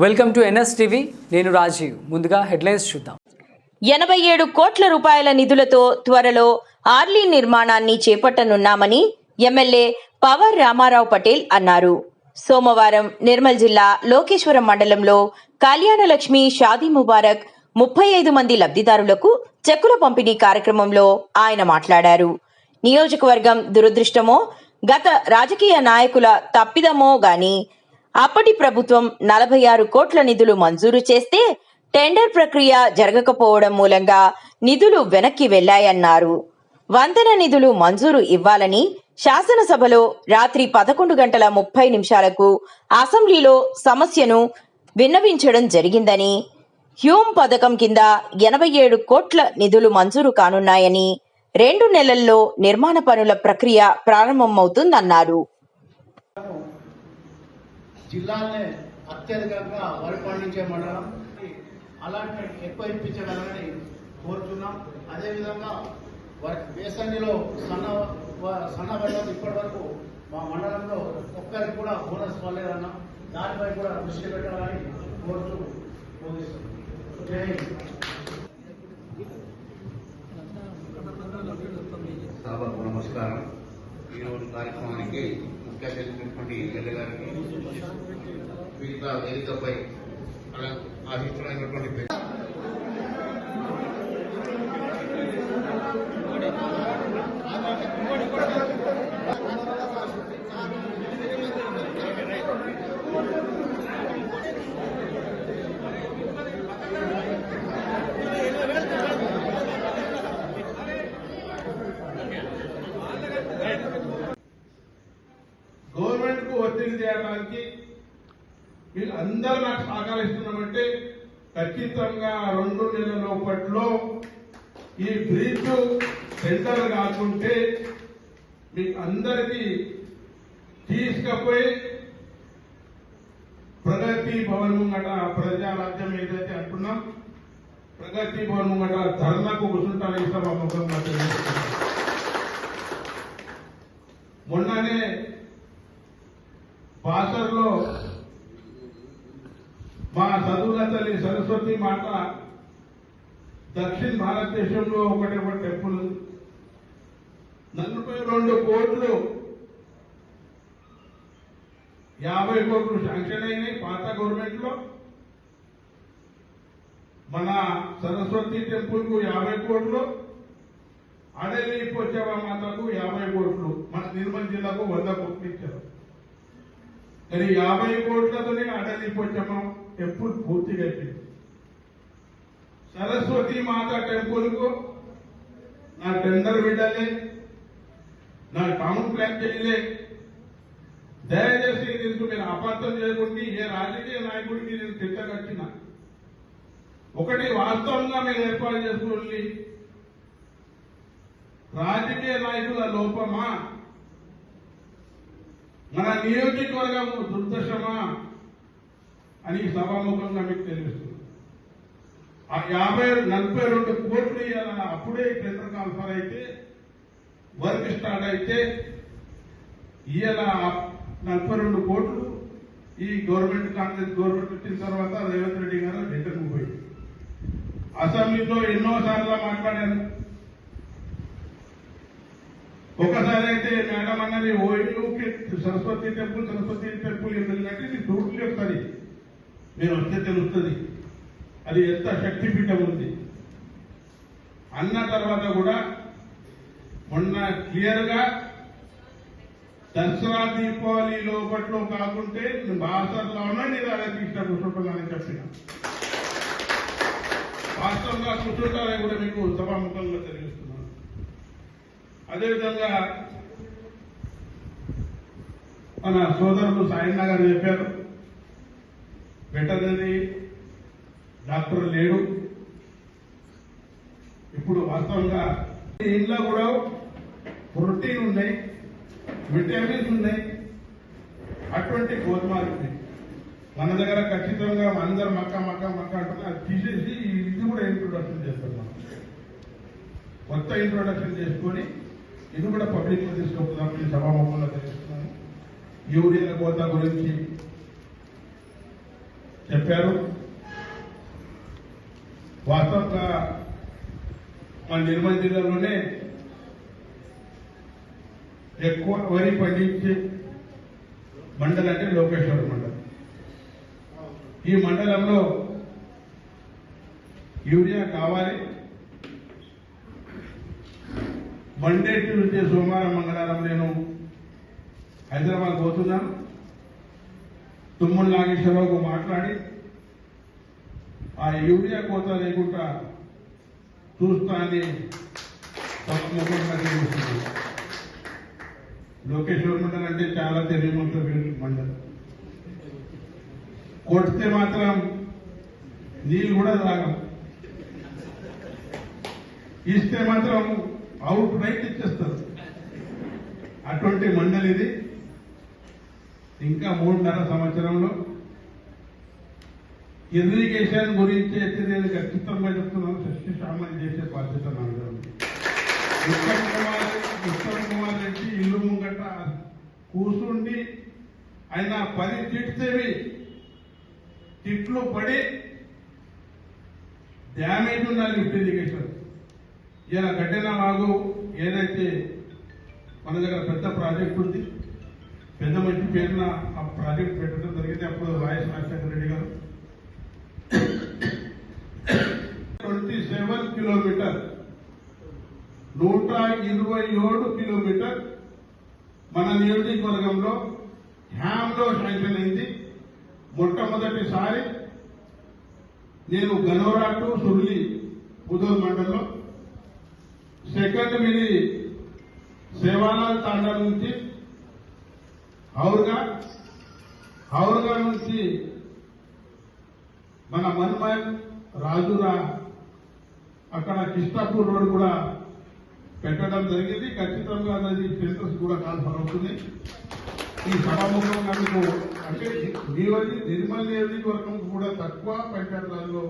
Welcome to NSTV. నేను రాజీవ్. ముందుగా headlines చూద్దాం. 87 కోట్ల రూపాయల నిధులతో త్వరలో ఆర్లీ నిర్మాణాన్ని చేపట్టనున్నామని ఎమ్మెల్యే పవర్ రామారావు పటేల్ అన్నారు. సోమవారం నిర్మల్ జిల్లా లోకేశ్వరం మండలంలో కళ్యాణలక్ష్మి షాదీ ముబారక్ 35 మంది లబ్ధిదారులకు చెక్కుల పంపిణీ కార్యక్రమంలో ఆయన మాట్లాడారు. నియోజకవర్గం దురదృష్టమో గత రాజకీయ నాయకుల తప్పిదమో గాని అప్పటి ప్రభుత్వం 46 కోట్ల నిధులు మంజూరు చేస్తే టెండర్ ప్రక్రియ జరగకపోవడం మూలంగా నిధులు వెనక్కి వెళ్లాయన్నారు. వంతెన నిధులు మంజూరు ఇవ్వాలని శాసనసభలో రాత్రి 11:30 అసెంబ్లీలో సమస్యను విన్నవించడం జరిగిందని, హ్యూమ్ పథకం కింద 87 కోట్ల నిధులు మంజూరు కానున్నాయని, 2 నెలల్లో నిర్మాణ పనుల ప్రక్రియ ప్రారంభమవుతుందన్నారు. జిల్లానే అత్యధికంగా వరి పండించే మండలం, అలాట్మెంట్ ఎక్కువ ఇప్పించడాలని కోరుతున్నాం. అదేవిధంగా వేసంగిలో సన్నబడ్డం ఇప్పటి వరకు మా మండలంలో ఒక్కరికి కూడా బోనస్ పడలేదన్నా, దానిపై కూడా దృష్టి పెట్టాలని కోరుతూ ముగిస్తున్నాం. సభకు నమస్కారం. ఈరోజు కార్యక్రమానికి ముఖ్య అతిథి ఎమ్మెల్యే గారికి, మిగతా వేదికపై ఆశిస్తున్నటువంటి గవర్నమెంట్ కు ఒత్తిడి చేయడానికి వీళ్ళు అందరూ నాకు సహకరిస్తున్నామంటే ఖచ్చితంగా 2 నెలల లోపట్లో ఈ బ్రిడ్జ్ టెండర్ కాకుంటే మీకు అందరికీ తీసుకపోయి ప్రగతి భవన్ ముంగట ప్రజారాజ్యం ఏదైతే అంటున్నాం, ప్రగతి భవన్ ముంగట ధర్నాకు కూర్చుంటారు. ఈ సభాముఖంగా మొన్ననే బాసర్లో మా చదువుల తల్లి సరస్వతి మాత దక్షిణ భారతదేశంలో ఒకటే ఒక టెంపుల్ 42 కోట్లు 50 కోట్లు శాంక్షన్ అయినాయి పాత గవర్నమెంట్ లో. మన సరస్వతి టెంపుల్ కు 50 కోట్లు, అడలి పోచవ మాతకు 50 కోట్లు, మన నిర్మల్ జిల్లాకు 100 కోట్లు ఇచ్చారు. కానీ 50 కోట్లతోనే అడలి పోచమ్మ టెంపుల్ పూర్తిగా అయిపోయింది. సరస్వతి మాత టెంపుల్ కు నా టెండర్ పెట్టలే, నా టౌన్ ప్లాన్ చేయలే. దయచేసి దీనికి మీరు అపార్థం చేయకుండా ఏ రాజకీయ నాయకుడికి నేను తిట్టగచ్చిన ఒకటి వాస్తవంగా మీరు ఏర్పాటు చేసుకోండి. రాజకీయ నాయకుల లోపమా, మన నియోజకవర్గం దుర్దశమా అని సభాముఖంగా మీకు తెలుస్తుంది. ఆ 42 కోట్లు అప్పుడే టెండర్ కాన్ఫర్ అయితే వర్క్ స్టార్ట్ అయితే ఇవాళ 42 కోట్లు ఈ గవర్నమెంట్ కాంగ్రెస్ గవర్నమెంట్ వచ్చిన తర్వాత రేవంత్ రెడ్డి గారు రిటర్న్ పోయింది. అసెంబ్లీలో ఎన్నోసార్లు మాట్లాడారు. ఒకసారి అయితే మేడం అన్నది ఓయూకి సరస్వతి టెంపుల్ ఎందుకంటే ఇది టోటలీ ఒకసారి మీరు వస్తే తెలుస్తుంది అది ఎంత శక్తిపీఠం ఉంది అన్న తర్వాత కూడా మొన్న క్లియర్ గా దసరా దీపావళి లోపట్లో కాకుంటే బాసర్లోనే నేను అలకృష్ణ కూర్చుంటున్నానని చెప్పిన వాస్తవంగా కూర్చుంటారని కూడా మీకు సభాముఖంగా తెలియజేస్తున్నాను. అదేవిధంగా మన సోదరులు సాయన్న గారు చెప్పారు, వెటర్నరీ డాక్టర్ లేడు. ఇప్పుడు వాస్తవంగా ఇంట్లో కూడా ప్రోటీన్ ఉన్నాయి, విటమిన్స్ ఉన్నాయి, అటువంటి గోధుమలు ఉన్నాయి. మన దగ్గర ఖచ్చితంగా అందరు మక్క అంటున్నా తీసేసి ఇది కూడా ఇంట్రొడక్షన్ చేస్తున్నాం. కొత్త ఇంట్రొడక్షన్ చేసుకొని ఇది కూడా పబ్లిక్ లో తీసుకుంటున్నాం. సభాముఖంలో తెలుస్తున్నాను. యూరియా కోత గురించి చెప్పారు. వాస్తవంగా మన నిర్మల్ జిల్లాలోనే ఎక్కువ వరి పండించే మండలం అంటే లోకేశ్వరం మండలం. ఈ మండలంలో యూరియా కావాలి. మండే ట్యూస్డే సోమవారం మంగళవారం నేను హైదరాబాద్ పోతున్నాను. తుమ్మల నాగేశ్వరరావుకు మాట్లాడి ఆ యూరియా కోత లేకుండా చూస్తా అని ముఖ్యమంత్రి చూస్తున్నాను. లోకేశ్వర మండలం అంటే చాలా తెలియమంతుల మండలం. కొడితే మాత్రం నీళ్ళు కూడా తాగం, ఇస్తే మాత్రం అవుట్ రైట్ ఇచ్చేస్తారు. అటువంటి మండలి ఇది. ఇంకా 3.5 సంవత్సరంలో ఇరిగేషన్ గురించి అయితే నేను ఖచ్చితంగా చెప్తున్నాను, సస్యశ్యామలం చేసే బాధ్యత నాకు. ఉత్తమ్ కుమార్ రెడ్డి ఇల్లు ముంగట కూర్చుండి ఆయన 10 తిట్టేవి తిట్లు పడి డ్యామేజ్ ఉన్న లిఫ్ట్ ఇరిగేషన్. ఇలా గడ్డెన వాగు ఏదైతే మన దగ్గర పెద్ద ప్రాజెక్ట్ ఉంది, పెద్ద మంచి పేరున ఆ ప్రాజెక్ట్ పెట్టడం జరిగింది. అప్పుడు వైఎస్ రాజశేఖర రెడ్డి గారు 27 కిలోమీటర్ 127 కిలోమీటర్ మన నియోజకవర్గంలో హ్యామ్లో శాంక్షన్ అయింది. మొట్టమొదటిసారి నేను గనోరా టు సుర్లి పుదూరు మండలంలో, సెకండ్ విని సేవాలాల్ తాండా నుంచి హౌర్గా నుంచి మన మన్మల్ రాజురా అక్కడ కిష్టాపూర్ రోడ్ కూడా పెట్టడం జరిగింది. ఖచ్చితంగా అది సెంటర్స్ కూడా కాన్ఫర్ అవుతుంది. ఈ సభాముఖంగా మీకు అంటే నిర్మల్ నియోజకవర్గం కూడా తక్కువ పంచాయతీరాజ్లో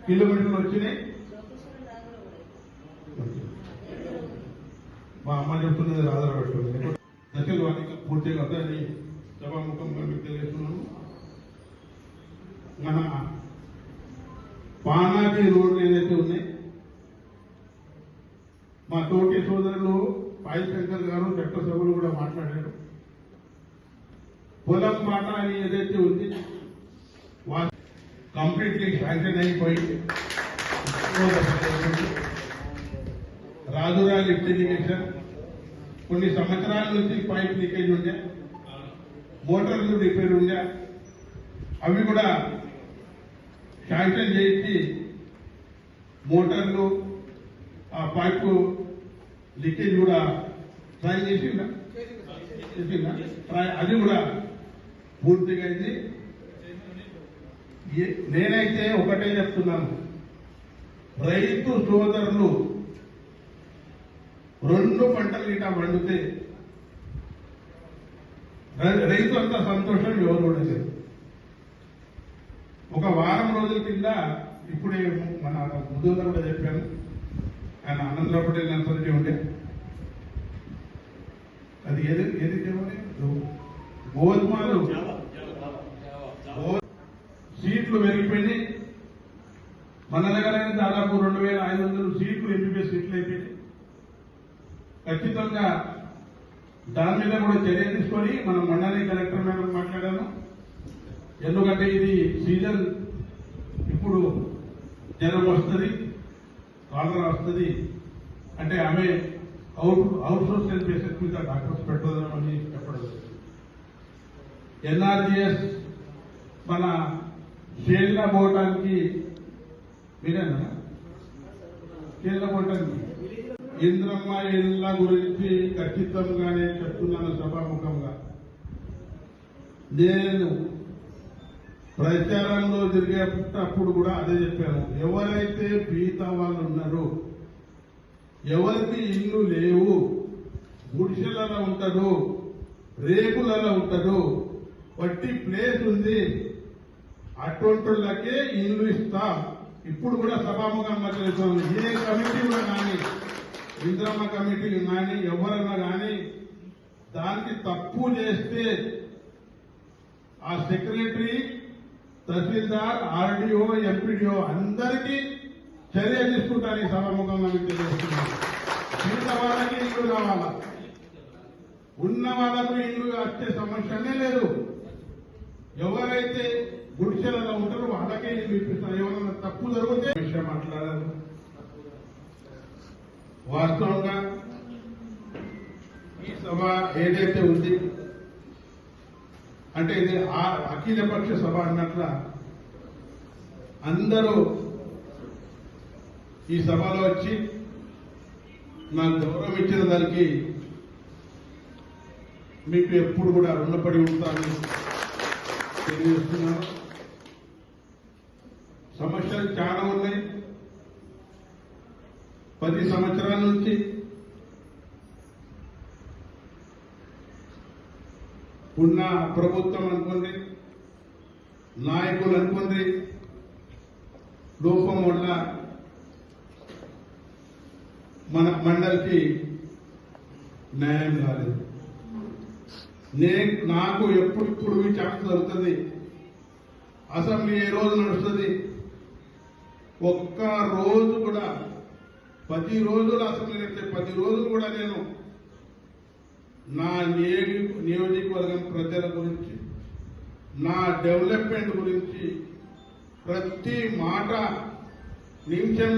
కిలోమీటర్లు వచ్చినాయి. మా అమ్మ చెప్తున్నది ఆధార పెట్టుకుంది. దశలు అన్ని పూర్తిగా అదని సభాముఖంగా మీకు తెలియజేస్తున్నాను. మన పానాది రోడ్లు ఏదైతే ఉన్నాయి, మా తోటి సోదరులు పాయి శంకర్ గారు చట్టసభలు కూడా మాట్లాడారు. పొలం మాట అని ఏదైతే ఉంది కంప్లీట్లీ శాంక్షన్ అయిపోయింది. రాజురా లిఫ్ట్ ఇరిగేషన్ కొన్ని సంవత్సరాల నుంచి పైప్ లీకేజ్ ఉండే, మోటార్లు రిపేర్ ఉండే, అవి కూడా శాంక్షన్ చేసి మోటార్లు ఆ పైపు లీకేజ్ కూడా ట్రై చేసిందా అది కూడా పూర్తిగా అయింది. నేనైతే ఒకటే చెప్తున్నాను, రైతు సోదరులు 2 పంటలు ఇటా పండితే రైతు అంత సంతోషం ఎవరు కూడా లేదు. ఒక వారం రోజుల కింద ఇప్పుడే మన ముదుగా కూడా చెప్పాను, ఆయన ఆనందరావు పటేల్ నర్సరీ ఉండే, అది ఏది గోధుమలు సీట్లు పెరిగిపోయినాయి. మన దగ్గర దాదాపు 2500 సీట్లు ఎంపీపీ సీట్లు అయిపోయినాయి. ఖచ్చితంగా దాని మీద కూడా చర్య తీసుకొని మనం మండలి కలెక్టర్ మేడం మాట్లాడాను. ఎందుకంటే ఇది సీజన్, ఇప్పుడు జ్వరం వస్తుంది, కాలరా వస్తుంది అంటే ఆమె అవుట్ సోర్స్ పేషెంట్ మీద డాక్టర్స్ పెట్టదని చెప్పడం. ఎన్ఆర్జీఎస్ మన షేర్లా పోవటానికి మీరేనా షేర్లా పోవటానికి ఇంద్రమ్మ ఇళ్ల గురించి ఖచ్చితంగానే చెప్తున్నాను సభాముఖంగా. నేను ప్రచారంలో తిరిగేటప్పుడు కూడా అదే చెప్పాను. ఎవరైతే పీత వాళ్ళు ఉన్నారో, ఎవరికి ఇల్లు లేవు, గుడిసెలలో ఉంటాడు, రేకులలో ఉంటాడు, వట్టి ప్లేస్ ఉంది, అటువంటిళ్ళకే ఇల్లు ఇస్తాం. ఇప్పుడు కూడా సభాముఖంగా చేస్తాం. ఏ కమిటీలో కానీ, ఇంద్రమ్మ కమిటీ కానీ, ఎవరన్నా కానీ దానికి తప్పు చేస్తే ఆ సెక్రటరీ తహసీల్దార్, ఆర్డీఓ, ఎంపీడీఓ అందరికీ చర్య తీసుకుంటారు. ఈ సభాముఖంగా మీకు తెలియజేస్తున్నాను. మిగత వాళ్ళకి ఇల్లు కావాలా, ఉన్న వాళ్ళకు ఇల్లు వచ్చే సమస్యనే లేదు. ఎవరైతే గుడిసెలలో ఉంటారో వాళ్ళకే ఇల్లు ఇప్పిస్తారు. ఎవరైనా తప్పు జరిగితే విషయం మాట్లాడారు. వాస్తవంగా ఈ సభ ఏదైతే ఉంది అంటే ఇది అఖిలపక్ష సభ అన్నట్ల అందరూ ఈ సభలో వచ్చి నాకు గౌరవం ఇచ్చిన దానికి మీకు ఎప్పుడు కూడా రుణపడి ఉంటానని తెలియజేస్తున్నాను. సమస్యలు చాలా ఉన్నాయి. 10 సంవత్సరాల నుంచి ఉన్న ప్రభుత్వం అనుకుంది, నాయకులు అనుకుంది, లోపం వల్ల మన మండలికి న్యాయం కాలేదు. నాకు ఎప్పుడు ఛాన్స్ దొరుకుతుంది. అసెంబ్లీ ఏ రోజు నడుస్తుంది, ఒక్క రోజు కూడా 10 రోజులు అసెంబ్లీ నడితే 10 రోజులు కూడా నేను నా నియోజకవర్గం ప్రజల గురించి, నా డెవలప్మెంట్ గురించి ప్రతి మాట, నిమిషం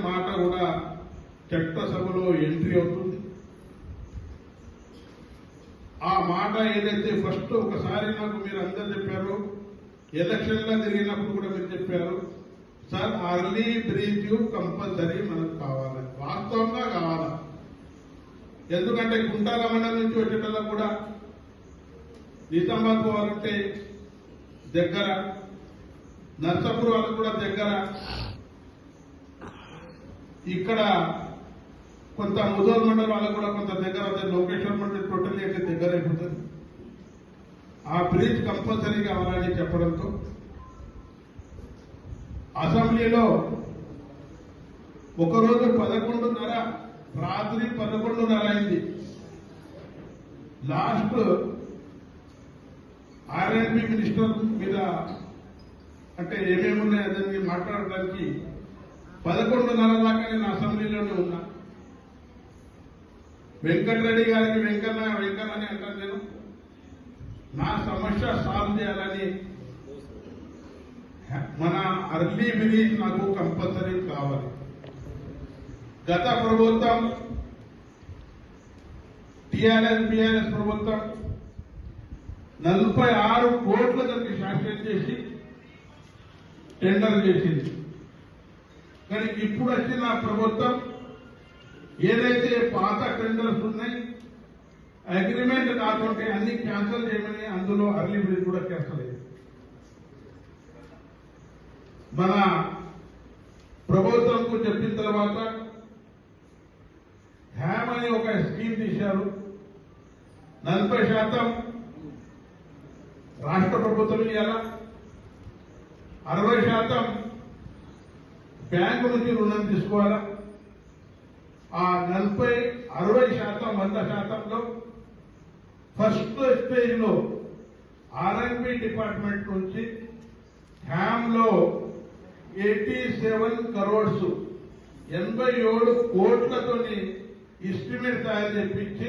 మాట కూడా చట్టసభలో ఎంట్రీ అవుతుంది. ఆ మాట ఏదైతే ఫస్ట్ ఒకసారి నాకు మీరు అందరు చెప్పారు, ఎలక్షన్లో తిరిగినప్పుడు కూడా మీరు చెప్పారు, సార్ అర్లీ బ్రీఫ్ కంపల్సరీ మనకు కావాలి, వాస్తవంగా కావాలి. ఎందుకంటే కుంటాల మండలం నుంచి వచ్చేటప్పుడు కూడా నిజామాబాద్ పోవాలంటే దగ్గర, నర్సాపూర్ వాళ్ళకు కూడా దగ్గర, ఇక్కడ కొంత ముదోల్ మండలం వాళ్ళకు కూడా కొంత దగ్గర అవుతుంది. లోకేశ్వర్ మండలి టోటల్లీ అయితే దగ్గర అయిపోతుంది. ఆ బ్రిడ్జ్ కంపల్సరీ కావాలని చెప్పడంతో అసెంబ్లీలో ఒకరోజు 11:30 రాత్రి 11:30 అయింది. లాస్ట్ ఆర్ఎండ్బి మినిస్టర్ మీద అంటే ఏమేమి ఉన్నాయో దాన్ని మాట్లాడడానికి 11:30 దాకా నేను అసెంబ్లీలోనే ఉన్నా. వెంకటరెడ్డి గారికి వెంకన్న అని అంటాను నేను. నా సమస్య సాల్వ్ చేయాలని మన అర్లీ విలీజ్ నాకు కంపల్సరీ కావాలి. గత ప్రభుత్వం టీఆర్ఎస్ ప్రభుత్వం 46 కోట్ల దానికి శాంక్షన్ చేసి టెండర్ చేసింది. కానీ ఇప్పుడు వచ్చిన ప్రభుత్వం ఏదైతే పాత టెండర్స్ ఉన్నాయి, అగ్రిమెంట్ కాకుంటే అన్ని క్యాన్సిల్ చేయమని, అందులో అర్లీ బ్రిడ్జ్ కూడా క్యాన్సిల్ అయింది. మన ప్రభుత్వంకు చెప్పిన తర్వాత హ్యామ్ అని ఒక స్కీమ్ తీశారు. 40% రాష్ట్ర ప్రభుత్వం ఇవ్వాల, 60% బ్యాంకు నుంచి రుణం తీసుకోవాలా. ఆ 60% 100%లో ఫస్ట్ స్టేజ్ లో ఆర్ఎండ్బి డిపార్ట్మెంట్ నుంచి హ్యామ్ లో 87 crores 87 కోట్లతోని ఎస్టిమేట్ తయారు చేపించి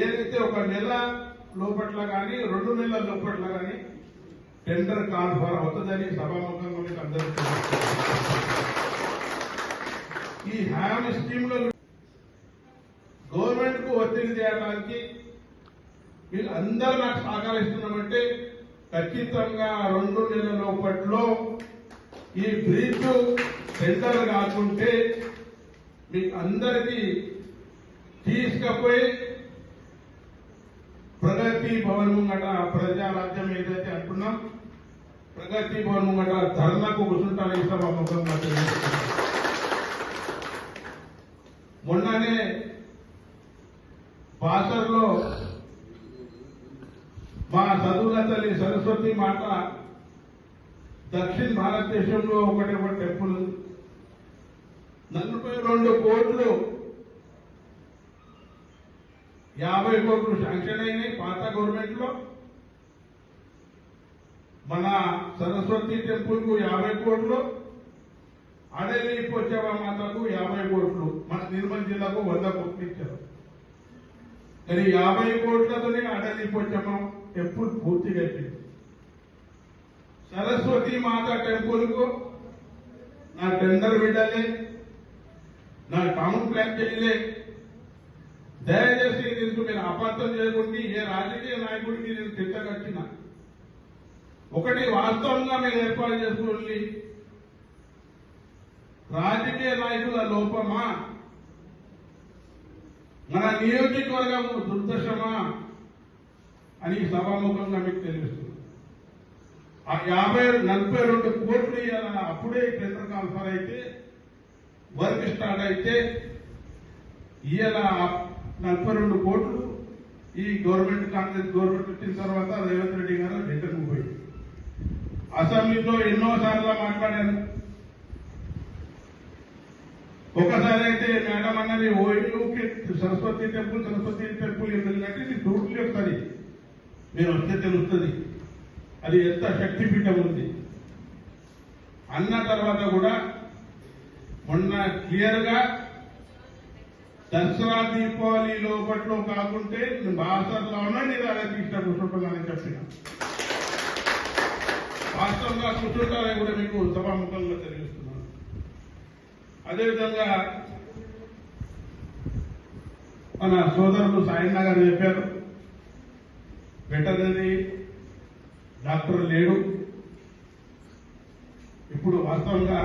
ఏదైతే ఒక నెల లోపట్ల కానీ 2 నెలల లోపట్ల కానీ టెండర్ కాన్ఫర్ అవుతుందని సభాముఖంగా మీకు అందరికీ ఈ హ్యామ్ స్కీమ్ లో గవర్నమెంట్ కు ఒత్తిడి చేయడానికి వీళ్ళు అందరూ నాకు సహకరిస్తున్నామంటే ఖచ్చితంగా 2 నెలల లోపట్లో ఈ బ్రిడ్జ్ టెండర్ కాకుంటే మీకు అందరికీ తీసుకపోయి ప్రగతి భవన్ ముంగట ప్రజారాజ్యం ఏదైతే అంటున్నాం ప్రగతి భవన్ ముంగట ధర్నాకు కూర్చుంటారు. ఈ సభాముఖంగా మొన్ననే బాసర్లో మా చదువుల తల్లి సరస్వతి మాత దక్షిణ భారతదేశంలో ఒకటే ఒక టెంపుల్ 42 కోట్లు 50 కోట్లు శాంక్షన్ అయినాయి పాత గవర్నమెంట్ లో. మన సరస్వతి టెంపుల్ కు 50 కోట్లు, అడవి పోచవ మాతకు 50 కోట్లు, మన నిర్మల్ జిల్లాకు 100 కోట్లు ఇచ్చారు. కానీ 50 కోట్లతోనే అడవి పోచమ్మ టెంపుల్ పూర్తిగా అయిపోయింది. సరస్వతి మాత టెంపుల్ కు నా టెండర్ బిడ్డలే, నా టౌన్ ప్లాన్ చేయలే. దయచేసి దీనికి మీరు అపార్థం చేయకుండా ఏ రాజకీయ నాయకుడికి నేను తిట్టగచ్చిన ఒకటి వాస్తవంగా మీరు ఏర్పాటు చేసుకోండి. రాజకీయ నాయకుల లోపమా, మన నియోజకవర్గం దుర్దశమా అని సభాముఖంగా మీకు తెలుస్తుంది. ఆ 42 కోట్లు ఇవాళ అప్పుడే టెండర్ కాన్ఫర్ అయితే వర్క్ స్టార్ట్ అయితే ఇవాళ 42 కోట్లు ఈ కాంగ్రెస్ గవర్నమెంట్ వచ్చిన తర్వాత రేవంత్ రెడ్డి గారు రిటర్న్ పోయింది. అసెంబ్లీలో ఎన్నోసార్లు మాట్లాడారు. ఒకసారి అయితే మేడం అన్నది ఓయూకి సరస్వతి టెంపుల్ ఎందుకంటే ఇది టోటలీ ఒకసారి మీరు వస్తే తెలుస్తుంది అది ఎంత శక్తిపీఠం ఉంది అన్న తర్వాత కూడా మొన్న క్లియర్ గా దసరా దీపావళి లోపట్లో కాకుంటే బాసర్లోనే నేను అలకృష్ణ కూర్చుంటున్నానని చెప్పిన వాస్తవంగా కూర్చుంటారని కూడా మీకు సభాముఖంగా తెలియజేస్తున్నాను. అదేవిధంగా మన సోదరులు సాయన్న గారు చెప్పారు, వెటర్నరీ డాక్టర్ లేడు. ఇప్పుడు వాస్తవంగా